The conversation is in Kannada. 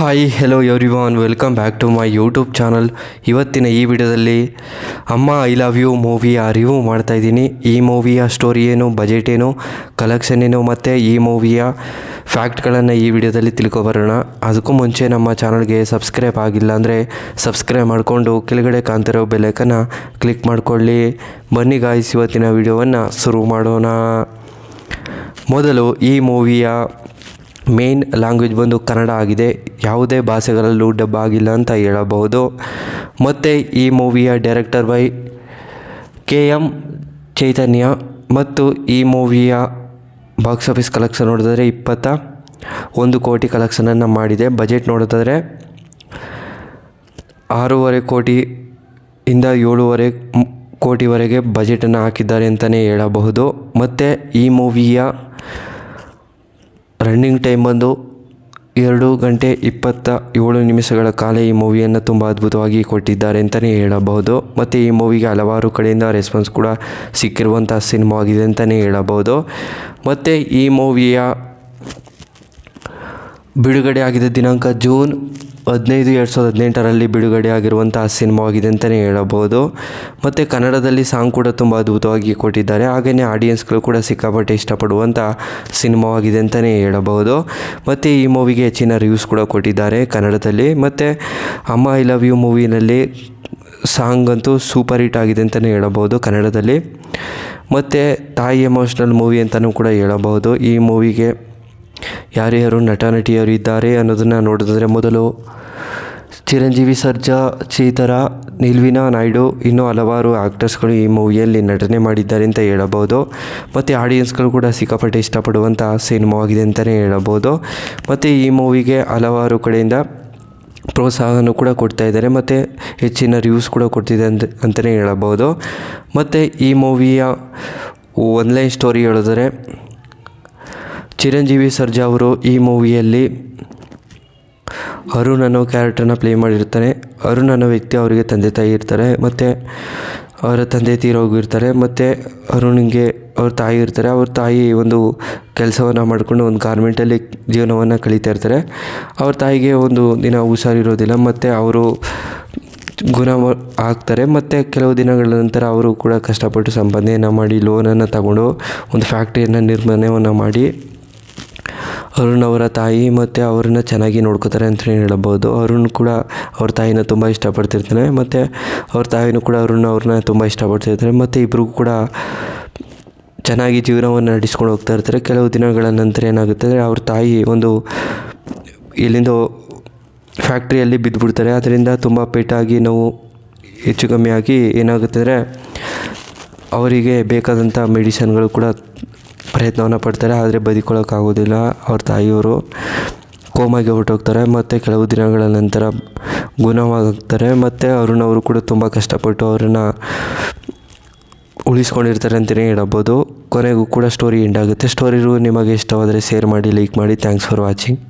Hi hello everyone, welcome back to my YouTube channel. ಇವತ್ತಿನ ಈ ವಿಡಿಯೋದಲ್ಲಿ ಅಮ್ಮ ಐ ಲವ್ ಯು ಮೂವಿಯ ರಿವ್ಯೂ ಮಾಡ್ತಾಯಿದ್ದೀನಿ. ಈ ಮೂವಿಯ ಸ್ಟೋರಿ ಏನು, ಬಜೆಟ್ ಏನು, ಕಲೆಕ್ಷನ್ ಏನು ಮತ್ತು ಈ ಮೂವಿಯ ಫ್ಯಾಕ್ಟ್ಗಳನ್ನು ಈ ವಿಡಿಯೋದಲ್ಲಿ ತಿಳ್ಕೊಬರೋಣ. ಅದಕ್ಕೂ ಮುಂಚೆ ನಮ್ಮ ಚಾನಲ್ಗೆ ಸಬ್ಸ್ಕ್ರೈಬ್ ಆಗಿಲ್ಲ ಅಂದರೆ ಸಬ್ಸ್ಕ್ರೈಬ್ ಮಾಡಿಕೊಂಡು ಕೆಳಗಡೆ ಕಾಣ್ತಿರೋ ಬೆಲ್ಲೈಕನ್ನು ಕ್ಲಿಕ್ ಮಾಡಿಕೊಳ್ಳಿ. ಬನ್ನಿ ಗಾಯ್ಸ್, ಇವತ್ತಿನ ವಿಡಿಯೋವನ್ನು ಶುರು ಮಾಡೋಣ. ಮೊದಲು ಈ ಮೂವಿಯ ಮೇನ್ ಲ್ಯಾಂಗ್ವೇಜ್ ಬಂದು ಕನ್ನಡ ಆಗಿದೆ. ಯಾವುದೇ ಭಾಷೆಗಳಲ್ಲೂ ಡಬ್ ಆಗಿಲ್ಲ ಅಂತ ಹೇಳಬಹುದು. ಮತ್ತು ಈ ಮೂವಿಯ ಡೈರೆಕ್ಟರ್ ಬೈ KM ಚೈತನ್ಯ. ಮತ್ತು ಈ ಮೂವಿಯ ಬಾಕ್ಸ್ ಆಫೀಸ್ ಕಲೆಕ್ಷನ್ ನೋಡಿದ್ರೆ 21 ಕೋಟಿ ಕಲೆಕ್ಷನನ್ನು ಮಾಡಿದೆ. ಬಜೆಟ್ ನೋಡಿದ್ರೆ 6.5 ಕೋಟಿಯಿಂದ 7.5 ಕೋಟಿವರೆಗೆ ಬಜೆಟನ್ನು ಹಾಕಿದ್ದಾರೆ ಅಂತಲೇ ಹೇಳಬಹುದು. ಮತ್ತು ಈ ಮೂವಿಯ ರನ್ನಿಂಗ್ ಟೈಮ್ ಬಂದು 2 ಗಂಟೆ 27 ನಿಮಿಷಗಳ ಕಾಲ ಈ ಮೂವಿಯನ್ನು ತುಂಬ ಅದ್ಭುತವಾಗಿ ಕೊಟ್ಟಿದ್ದಾರೆ ಅಂತಲೇ ಹೇಳಬಹುದು. ಮತ್ತು ಈ ಮೂವಿಗೆ ಹಲವಾರು ಕಡೆಯಿಂದ ರೆಸ್ಪಾನ್ಸ್ ಕೂಡ ಸಿಕ್ಕಿರುವಂಥ ಸಿನಿಮಾ ಆಗಿದೆ ಅಂತಲೇ ಹೇಳಬಹುದು. ಮತ್ತು ಈ ಮೂವಿಯ ಬಿಡುಗಡೆ ಆಗಿದ್ದ ದಿನಾಂಕ ಜೂನ್ 15, 2018 ಬಿಡುಗಡೆ ಆಗಿರುವಂತಹ ಸಿನಿಮಾವಾಗಿದೆ ಅಂತಲೇ ಹೇಳಬಹುದು. ಮತ್ತು ಕನ್ನಡದಲ್ಲಿ ಸಾಂಗ್ ಕೂಡ ತುಂಬ ಅದ್ಭುತವಾಗಿ ಕೊಟ್ಟಿದ್ದಾರೆ. ಹಾಗೆಯೇ ಆಡಿಯನ್ಸ್ಗಳು ಕೂಡ ಸಿಕ್ಕಾಪಟ್ಟೆ ಇಷ್ಟಪಡುವಂಥ ಸಿನಿಮಾವಾಗಿದೆ ಅಂತಲೇ ಹೇಳಬಹುದು. ಮತ್ತು ಈ ಮೂವಿಗೆ ಹೆಚ್ಚಿನ ರಿವ್ಯೂಸ್ ಕೂಡ ಕೊಟ್ಟಿದ್ದಾರೆ ಕನ್ನಡದಲ್ಲಿ. ಮತ್ತು ಅಮ್ಮ ಐ ಲವ್ ಯು ಮೂವಿನಲ್ಲಿ ಸಾಂಗ್ ಅಂತೂ ಸೂಪರ್ ಹಿಟ್ ಆಗಿದೆ ಅಂತಲೇ ಹೇಳಬಹುದು ಕನ್ನಡದಲ್ಲಿ. ಮತ್ತು ತಾಯಿ ಎಮೋಷ್ನಲ್ ಮೂವಿ ಅಂತಲೂ ಕೂಡ ಹೇಳಬಹುದು. ಈ ಮೂವಿಗೆ ಯಾರ್ಯಾರು ನಟ ನಟಿಯರು ಇದ್ದಾರೆ ಅನ್ನೋದನ್ನು ನೋಡಿದ್ರೆ ಮೊದಲು ಚಿರಂಜೀವಿ ಸರ್ಜಾ, ಚೀತರ, ನಿಲ್ವಿನಾ ನಾಯ್ಡು, ಇನ್ನೂ ಹಲವಾರು ಆ್ಯಕ್ಟರ್ಸ್ಗಳು ಈ ಮೂವಿಯಲ್ಲಿ ನಟನೆ ಮಾಡಿದ್ದಾರೆ ಅಂತ ಹೇಳಬಹುದು. ಮತ್ತು ಆಡಿಯನ್ಸ್ಗಳು ಕೂಡ ಸಿಕ್ಕಾಪಟ್ಟೆ ಇಷ್ಟಪಡುವಂಥ ಸಿನಿಮಾವಾಗಿದೆ ಅಂತಲೇ ಹೇಳಬಹುದು. ಮತ್ತು ಈ ಮೂವಿಗೆ ಹಲವಾರು ಕಡೆಯಿಂದ ಪ್ರೋತ್ಸಾಹನೂ ಕೂಡ ಕೊಡ್ತಾ ಇದ್ದಾರೆ ಮತ್ತು ಹೆಚ್ಚಿನ ರಿವ್ಯೂಸ್ ಕೂಡ ಕೊಡ್ತಿದೆ ಅಂತಲೇ ಹೇಳಬಹುದು. ಮತ್ತು ಈ ಮೂವಿಯ ಒನ್ಲೈನ್ ಸ್ಟೋರಿ ಹೇಳಿದ್ರೆ, ಚಿರಂಜೀವಿ ಸರ್ಜಾ ಅವರು ಈ ಮೂವಿಯಲ್ಲಿ ಅರುಣ್ ಅನ್ನೋ ಕ್ಯಾರೆಕ್ಟರ್ನ ಪ್ಲೇ ಮಾಡಿರ್ತಾರೆ. ಅರುಣ್ ಅನ್ನೋ ವ್ಯಕ್ತಿ ಅವರಿಗೆ ತಂದೆ ತಾಯಿ ಇರ್ತಾರೆ. ಮತ್ತು ಅವರ ತಂದೆ ತೀರೋಗಿರ್ತಾರೆ. ಮತ್ತು ಅರುಣ್ಗೆ ಅವ್ರ ತಾಯಿ ಇರ್ತಾರೆ. ಅವ್ರ ತಾಯಿ ಒಂದು ಕೆಲಸವನ್ನು ಮಾಡಿಕೊಂಡು ಒಂದು ಗಾರ್ಮೆಂಟಲ್ಲಿ ಜೀವನವನ್ನು ಕಳೀತಾ ಇರ್ತಾರೆ. ಅವ್ರ ತಾಯಿಗೆ ಒಂದು ದಿನ ಹುಷಾರಿರೋದಿಲ್ಲ ಮತ್ತು ಅವರು ಗುಣ ಆಗ್ತಾರೆ. ಮತ್ತು ಕೆಲವು ದಿನಗಳ ನಂತರ ಅವರು ಕೂಡ ಕಷ್ಟಪಟ್ಟು ಸಂಪಾದನೆಯನ್ನು ಮಾಡಿ ಲೋನನ್ನು ತಗೊಂಡು ಒಂದು ಫ್ಯಾಕ್ಟ್ರಿಯನ್ನು ನಿರ್ಮಾಣವನ್ನು ಮಾಡಿ ಅರುಣ್ ಅವರ ತಾಯಿ ಮತ್ತು ಅವ್ರನ್ನ ಚೆನ್ನಾಗಿ ನೋಡ್ಕೋತಾರೆ ಅಂತಲೇ ಹೇಳಬಹುದು. ಅರುಣ್ ಕೂಡ ಅವ್ರ ತಾಯಿನ ತುಂಬ ಇಷ್ಟಪಡ್ತಿರ್ತಾನೆ. ಮತ್ತು ಅವ್ರ ತಾಯಿನೂ ಕೂಡ ಅವ್ರನ್ನ ತುಂಬ ಇಷ್ಟಪಡ್ತಿರ್ತಾರೆ. ಮತ್ತು ಇಬ್ಬರಿಗೂ ಕೂಡ ಚೆನ್ನಾಗಿ ಜೀವನವನ್ನು ನಡೆಸ್ಕೊಂಡು ಹೋಗ್ತಾ ಇರ್ತಾರೆ. ಕೆಲವು ದಿನಗಳ ನಂತರ ಏನಾಗುತ್ತೆ ಅಂದರೆ ಅವ್ರ ತಾಯಿ ಒಂದು ಇಲ್ಲಿಂದ ಫ್ಯಾಕ್ಟ್ರಿಯಲ್ಲಿ ಬಿದ್ದುಬಿಡ್ತಾರೆ. ಅದರಿಂದ ತುಂಬ ಪೇಟಾಗಿ ನೋವು ಹೆಚ್ಚು ಕಮ್ಮಿ ಆಗಿ ಏನಾಗುತ್ತೆ ಅಂದರೆ ಅವರಿಗೆ ಬೇಕಾದಂಥ ಮೆಡಿಸನ್ಗಳು ಕೂಡ ಪ್ರಯತ್ನವನ್ನು ಪಡ್ತಾರೆ. ಆದರೆ ಬದುಕೊಳ್ಳೋಕ್ಕಾಗೋದಿಲ್ಲ. ಅವ್ರ ತಾಯಿಯವರು ಕೋಮಾಗೆ ಹೊರಟೋಗ್ತಾರೆ. ಮತ್ತು ಕೆಲವು ದಿನಗಳ ನಂತರ ಗುಣವಾಗ್ತಾರೆ. ಮತ್ತು ಅರುಣ್ ಅವರು ಕೂಡ ತುಂಬ ಕಷ್ಟಪಟ್ಟು ಅವರನ್ನು ಉಳಿಸ್ಕೊಂಡಿರ್ತಾರೆ ಅಂತಲೇ ಹೇಳಬಹುದು. ಕೊನೆಗೂ ಕೂಡ ಸ್ಟೋರಿ ಎಂಡ್ ಆಗುತ್ತೆ. ಸ್ಟೋರಿ ನಿಮಗೆ ಇಷ್ಟವಾದರೆ ಶೇರ್ ಮಾಡಿ, ಲೈಕ್ ಮಾಡಿ. Thanks for watching.